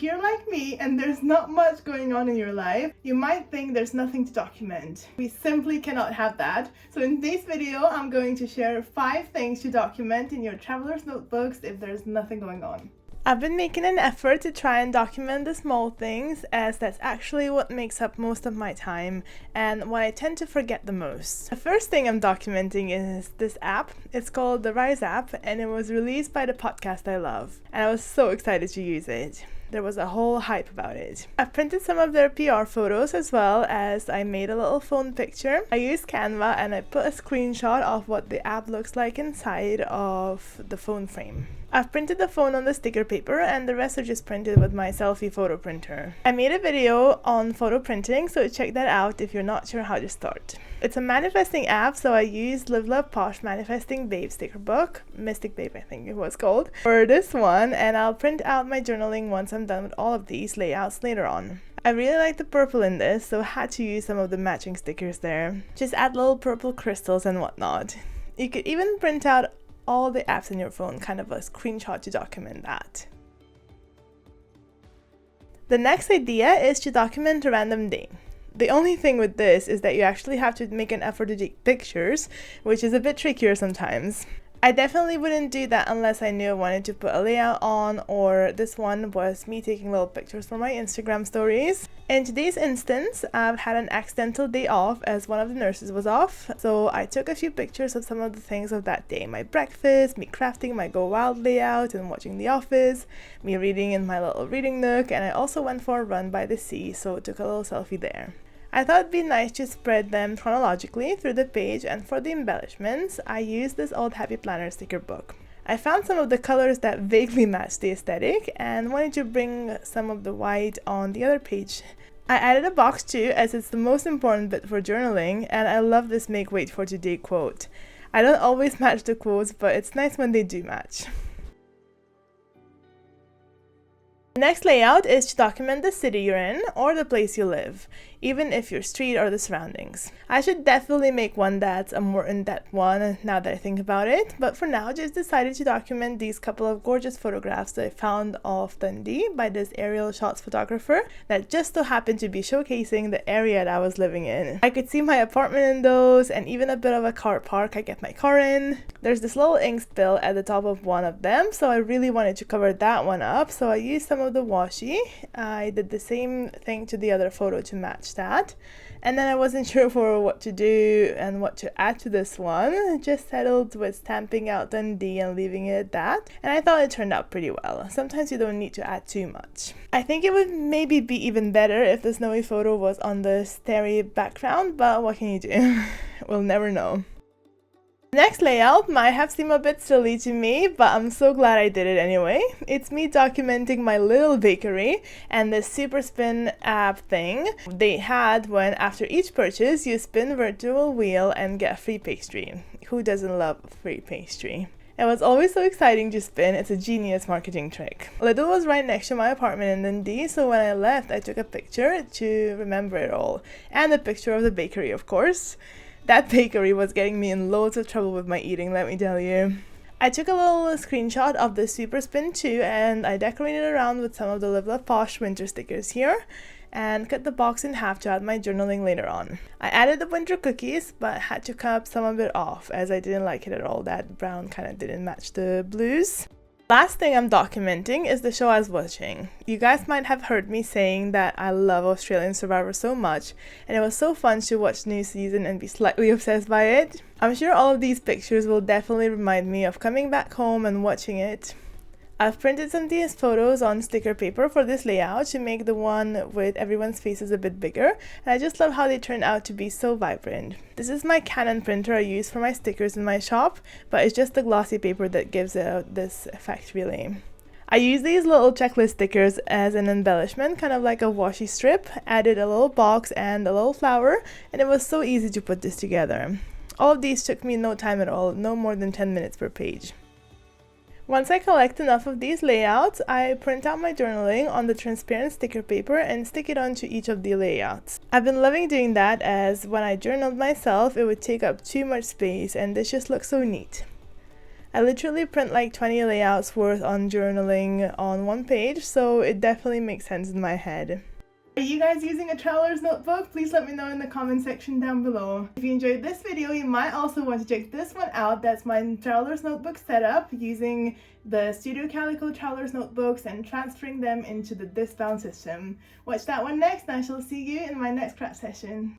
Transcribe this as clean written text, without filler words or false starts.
you're like me and there's not much going on in your life, you might think there's nothing to document. We simply cannot have that. So in today's video, I'm going to share 5 things to document in your traveler's notebooks if there's nothing going on. I've been making an effort to try and document the small things, as that's actually what makes up most of my time and what I tend to forget the most. The first thing I'm documenting is this app. It's called the Rise app, and it was released by the podcast I love, and I was so excited to use it. There was a whole hype about it. I printed some of their PR photos as well as I made a little phone picture. I used Canva and I put a screenshot of what the app looks like inside of the phone frame. I've printed the phone on the sticker paper and the rest are just printed with my selfie photo printer. I made a video on photo printing, so check that out if you're not sure how to start. It's a manifesting app, so I used Live Love Posh Manifesting Babe sticker book, Mystic Babe I think it was called, for this one, and I'll print out my journaling once I'm done with all of these layouts later on. I really like the purple in this, so I had to use some of the matching stickers there. Just add little purple crystals and whatnot. You could even print out all the apps in your phone, kind of a screenshot to document that. The next idea is to document a random day. The only thing with this is that you actually have to make an effort to take pictures, which is a bit trickier sometimes. I definitely wouldn't do that unless I knew I wanted to put a layout on, or this one was me taking little pictures for my Instagram stories. In today's instance, I've had an accidental day off as one of the nurses was off, so I took a few pictures of some of the things of that day. My breakfast, me crafting my Go Wild layout and watching The Office, me reading in my little reading nook, and I also went for a run by the sea, so took a little selfie there. I thought it'd be nice to spread them chronologically through the page, and for the embellishments, I used this old Happy Planner sticker book. I found some of the colors that vaguely matched the aesthetic and wanted to bring some of the white on the other page. I added a box too, as it's the most important bit for journaling, and I love this make wait for today quote. I don't always match the quotes, but it's nice when they do match. The next layout is to document the city you're in or the place you live, even if your street or the surroundings. I should definitely make one that's a more in-depth one now that I think about it, but for now just decided to document these couple of gorgeous photographs that I found of Dundee by this aerial shots photographer that just so happened to be showcasing the area that I was living in. I could see my apartment in those, and even a bit of a car park I get my car in. There's this little ink spill at the top of one of them, so I really wanted to cover that one up, so I used some of the washi. I did the same thing to the other photo to match that, and then I wasn't sure for what to do and what to add to this one. Just settled with stamping out Dundee and leaving it at that, and I thought it turned out pretty well. Sometimes you don't need to add too much. I think it would maybe be even better if the snowy photo was on the starry background, but what can you do? We'll never know. The next layout might have seemed a bit silly to me, but I'm so glad I did it anyway. It's me documenting my little bakery and the Super Spin app thing they had when after each purchase you spin virtual wheel and get a free pastry. Who doesn't love free pastry? It was always so exciting to spin. It's a genius marketing trick. Lidl was right next to my apartment in Dundee, so when I left I took a picture to remember it all, and a picture of the bakery of course. That bakery was getting me in loads of trouble with my eating, let me tell you. I took a little screenshot of the Super Spin too, and I decorated around with some of the Live Love Posh winter stickers here, and cut the box in half to add my journaling later on. I added the winter cookies, but had to cut some of it off as I didn't like it at all. That brown kind of didn't match the blues. Last thing I'm documenting is the show I was watching. You guys might have heard me saying that I love Australian Survivor so much, and it was so fun to watch the new season and be slightly obsessed by it. I'm sure all of these pictures will definitely remind me of coming back home and watching it. I've printed some of these photos on sticker paper for this layout to make the one with everyone's faces a bit bigger, and I just love how they turn out to be so vibrant. This is my Canon printer I use for my stickers in my shop, but it's just the glossy paper that gives it out this effect really. I use these little checklist stickers as an embellishment, kind of like a washi strip, added a little box and a little flower, and it was so easy to put this together. All of these took me no time at all, no more than 10 minutes per page. Once I collect enough of these layouts, I print out my journaling on the transparent sticker paper and stick it onto each of the layouts. I've been loving doing that, as when I journaled myself, it would take up too much space and this just looks so neat. I literally print like 20 layouts worth on journaling on one page, so it definitely makes sense in my head. Are you guys using a traveler's notebook? Please let me know in the comment section down below. If you enjoyed this video, you might also want to check this one out. That's my traveler's notebook setup using the Studio Calico traveler's notebooks and transferring them into the Discbound system. Watch that one next, and I shall see you in my next craft session.